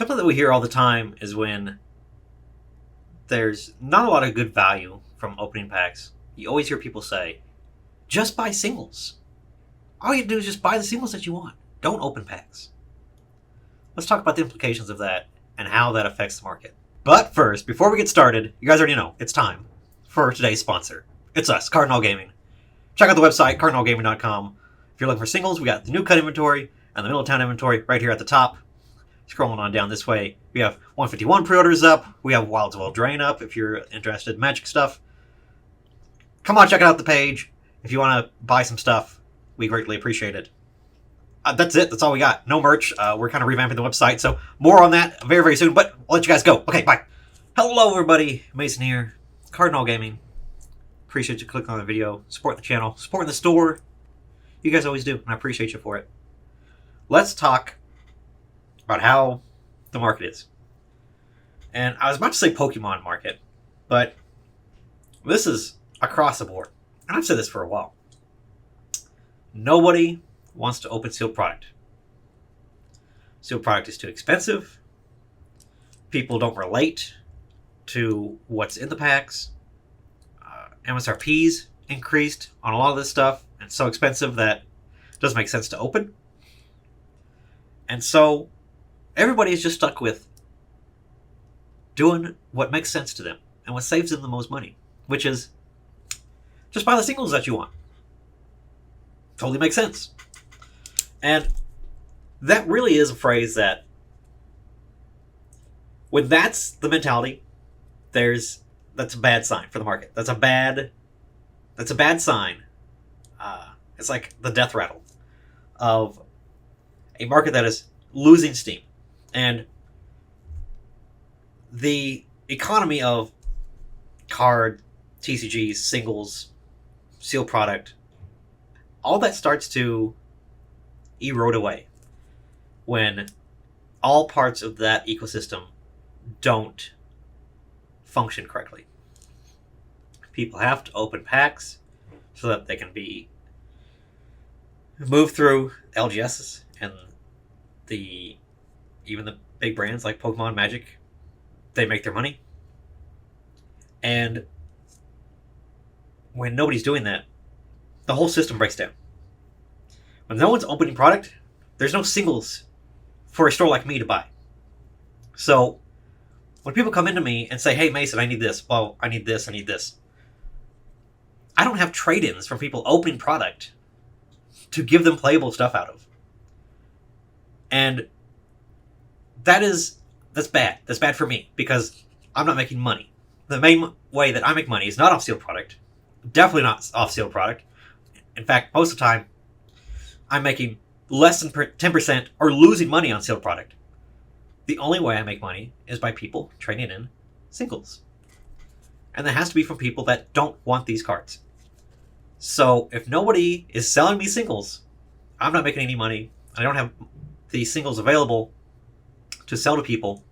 Something that we hear all the time is when there's not a lot of good value from opening packs. You always hear people say, just buy singles. All you have to do is just buy the singles that you want. Don't open packs. Let's talk about the implications of that and how that affects the market. But first, before we get started, you guys already know it's time for today's sponsor. It's us, Cardinal Gaming. Check out the website, cardinalgaming.com. If you're looking for singles, we got the new cut inventory and the Middletown inventory right here at the top. Scrolling on down this way, we have 151 pre-orders up. We have Wilds Well Drain up if you're interested in Magic stuff. Come on, check out the page. If you want to buy some stuff, we greatly appreciate it. That's it. That's all we got. No merch. We're kind of revamping the website, so more on that very, very soon. But I'll let you guys go. Okay, bye. Hello, everybody. Mason here. Cardinal Gaming. Appreciate you clicking on the video, supporting the channel, supporting the store. You guys always do, and I appreciate you for it. Let's talk about how the market is. And I was about to say Pokemon market, but this is across the board. And I've said this for a while. Nobody wants to open sealed product. Sealed product is too expensive. People don't relate to what's in the packs. MSRP's increased on a lot of this stuff, and it's so expensive that it doesn't make sense to open. And so everybody is just stuck with doing what makes sense to them and what saves them the most money, which is just buy the singles that you want. Totally makes sense. And that really is a phrase that, when that's the mentality, that's a bad sign for the market. That's a bad sign. It's like the death rattle of a market that is losing steam. And the economy of card, TCGs, singles, sealed product, all that starts to erode away when all parts of that ecosystem don't function correctly. People have to open packs so that they can be moved through LGSs and even the big brands like Pokemon, Magic, they make their money. And when nobody's doing that, the whole system breaks down. When no one's opening product, there's no singles for a store like me to buy. So when people come into me and say, hey, Mason, I need this. Well, I need this. I need this. I don't have trade-ins from people opening product to give them playable stuff out of. And that's bad. That's bad for me because I'm not making money. The main way that I make money is not off sealed product. Definitely not off sealed product. In fact, most of the time, I'm making less than 10% or losing money on sealed product. The only way I make money is by people trading in singles. And that has to be from people that don't want these cards. So if nobody is selling me singles, I'm not making any money. I don't have these singles available to sell to people,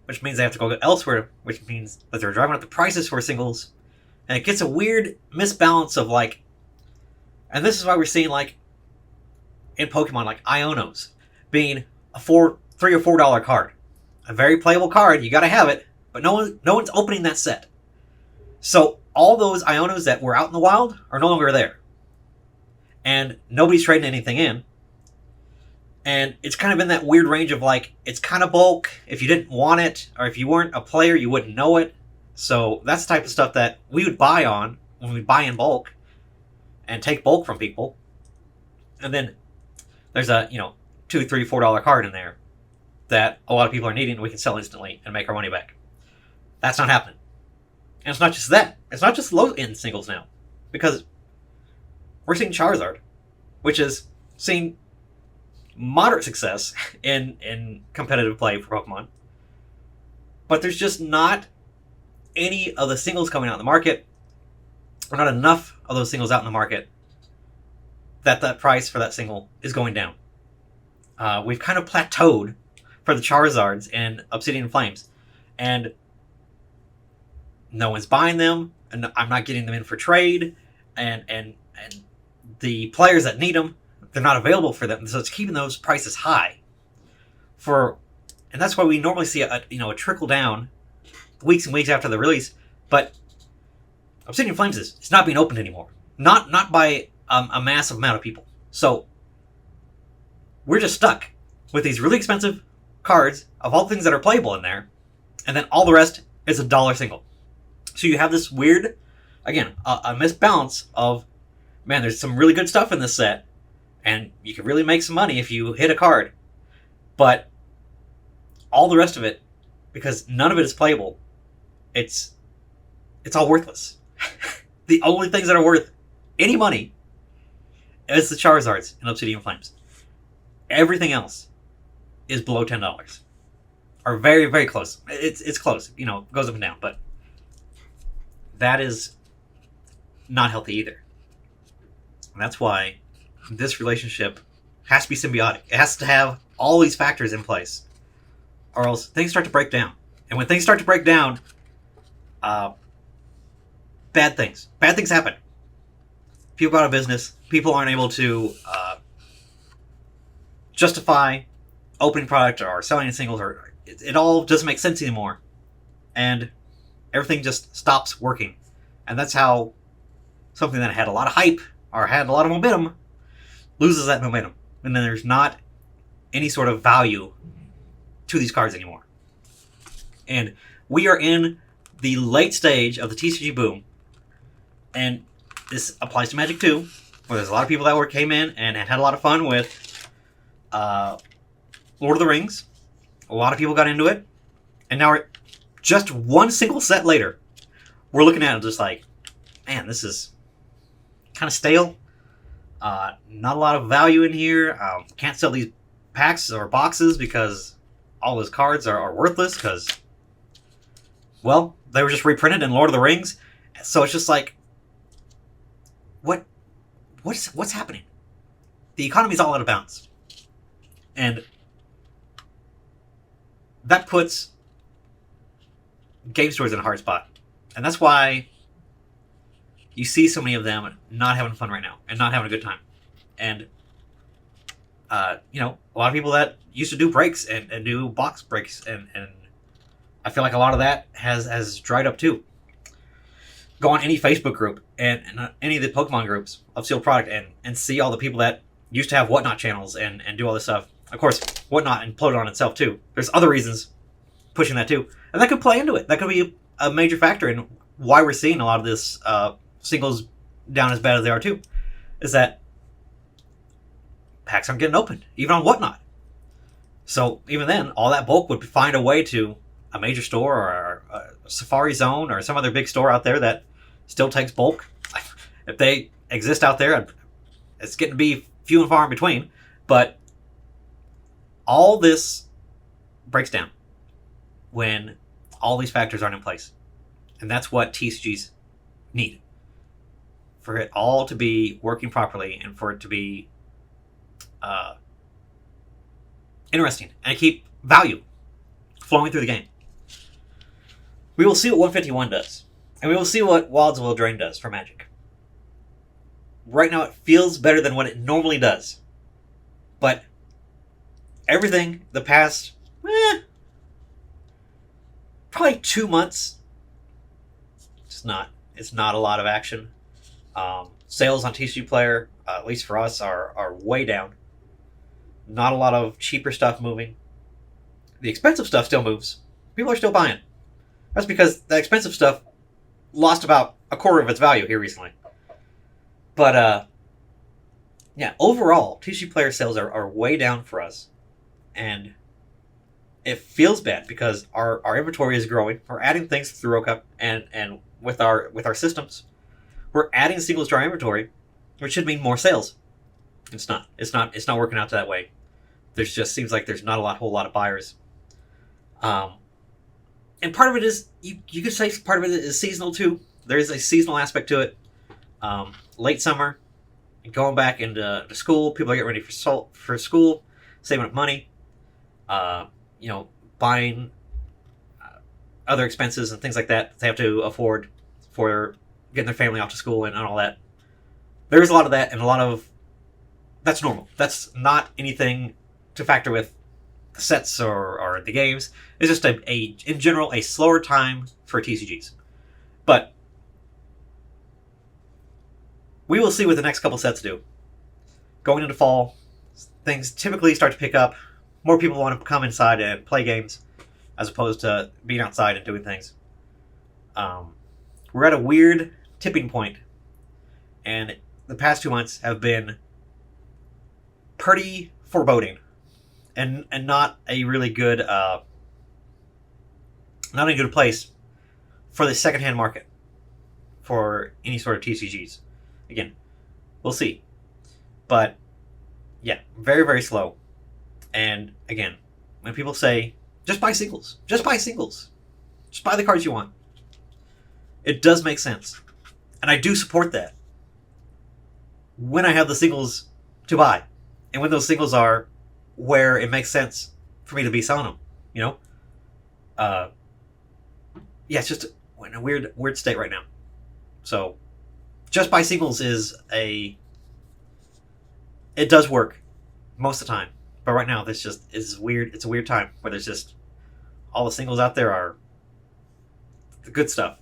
which means they have to go elsewhere, which means that they're driving up the prices for singles. And it gets a weird misbalance of and this is why we're seeing in Pokemon, Ionos being a $3 or $4 card. A very playable card, you gotta have it, but no one's opening that set. So all those Ionos that were out in the wild are no longer there. And nobody's trading anything in. And it's kind of in that weird range of it's kind of bulk. If you didn't want it, or if you weren't a player, you wouldn't know it. So that's the type of stuff that we would buy on when we buy in bulk and take bulk from people. And then there's a, $2, $3, $4 card in there that a lot of people are needing, and we can sell instantly and make our money back. That's not happening. And it's not just that. It's not just low-end singles now. Because we're seeing Charizard, which is seeing moderate success in competitive play for Pokemon. But there's just not any of the singles coming out in the market, or not enough of those singles out in the market, that price for that single is going down. We've kind of plateaued for the Charizards and Obsidian Flames. And no one's buying them, and I'm not getting them in for trade, and the players that need them, they're not available for them, so it's keeping those prices high for and that's why we normally see a trickle down weeks and weeks after the release. But Obsidian Flames is not being opened anymore. Not by a massive amount of people. So we're just stuck with these really expensive cards of all the things that are playable in there, and then all the rest is $1 single. So you have this weird, again, a misbalance of, man, there's some really good stuff in this set, and you can really make some money if you hit a card. But all the rest of it, because none of it is playable, it's all worthless. The only things that are worth any money is the Charizards and Obsidian Flames. Everything else is below $10. Or very, very close. It's close. Goes up and down. But that is not healthy either. And that's why this relationship has to be symbiotic. It has to have all these factors in place, or else things start to break down. And when things start to break down, bad things happen. People go out of business. People aren't able to justify opening product or selling in singles, or it all doesn't make sense anymore, and everything just stops working. And that's how something that had a lot of hype or had a lot of momentum loses that momentum, and then there's not any sort of value to these cards anymore. And we are in the late stage of the TCG boom, and this applies to Magic too, where there's a lot of people that came in and had a lot of fun with Lord of the Rings. A lot of people got into it, and now we're just one single set later, we're looking at it just like, man, this is kind of stale. Not a lot of value in here. Can't sell these packs or boxes because all those cards are worthless because, well, they were just reprinted in Lord of the Rings. So it's just like, what's happening? The economy's all out of bounds. And that puts game stores in a hard spot. And that's why you see so many of them not having fun right now and not having a good time. And, a lot of people that used to do breaks and do box breaks, and I feel like a lot of that has dried up too. Go on any Facebook group and any of the Pokemon groups of sealed product and see all the people that used to have Whatnot channels and do all this stuff. Of course, Whatnot imploded on itself too. There's other reasons pushing that too. And that could play into it. That could be a major factor in why we're seeing a lot of this singles down as bad as they are too. Is that packs aren't getting opened, even on Whatnot. So even then, all that bulk would find a way to a major store or a Safari Zone or some other big store out there that still takes bulk. If they exist out there, it's getting to be few and far in between. But all this breaks down when all these factors aren't in place. And that's what TCGs need. For it all to be working properly and for it to be interesting and keep value flowing through the game. We will see what 151 does. And we will see what Wilds Will Drain does for Magic. Right now it feels better than what it normally does. But everything the past probably 2 months, it's not a lot of action. Sales on TCGPlayer, at least for us, are way down. Not a lot of cheaper stuff moving. The expensive stuff still moves. People are still buying. That's because the expensive stuff lost about a quarter of its value here recently. But, overall, TCGPlayer sales are way down for us. And it feels bad because our inventory is growing. We're adding things through Rokup and with our systems. We're adding singles to our inventory, which should mean more sales. It's not. It's not working out that way. There's just seems like there's not a whole lot of buyers. And part of it is you could say part of it is seasonal too. There is a seasonal aspect to it. Late summer, going back into school, people are getting ready for school, saving up money, buying other expenses and things like that they have to afford for getting their family off to school and all that. There's a lot of that, and a lot of that's normal. That's not anything to factor with the sets or the games. It's just in general a slower time for TCGs. But we will see what the next couple sets do. Going into fall, things typically start to pick up. More people want to come inside and play games as opposed to being outside and doing things. We're at a weird tipping point, and the past 2 months have been pretty foreboding, and not a really good, not a good place for the secondhand market for any sort of TCGs. Again, we'll see, but yeah, very, very slow. And again, when people say just buy singles, just buy singles, just buy the cards you want, it does make sense, and I do support that when I have the singles to buy, and when those singles are where it makes sense for me to be selling them. Yeah, it's just in a weird state right now. So, just buy singles it does work most of the time, but right now this just is weird. It's a weird time where there's just all the singles out there are the good stuff.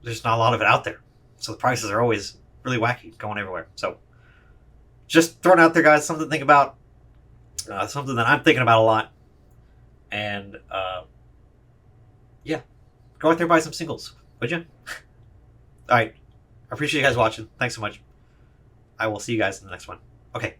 There's not a lot of it out there, so the prices are always really wacky, going everywhere. So, just throwing out there, guys, something to think about. Something that I'm thinking about a lot. And yeah, go out there and buy some singles, would you? All right, I appreciate you guys watching. Thanks so much. I will see you guys in the next one. Okay.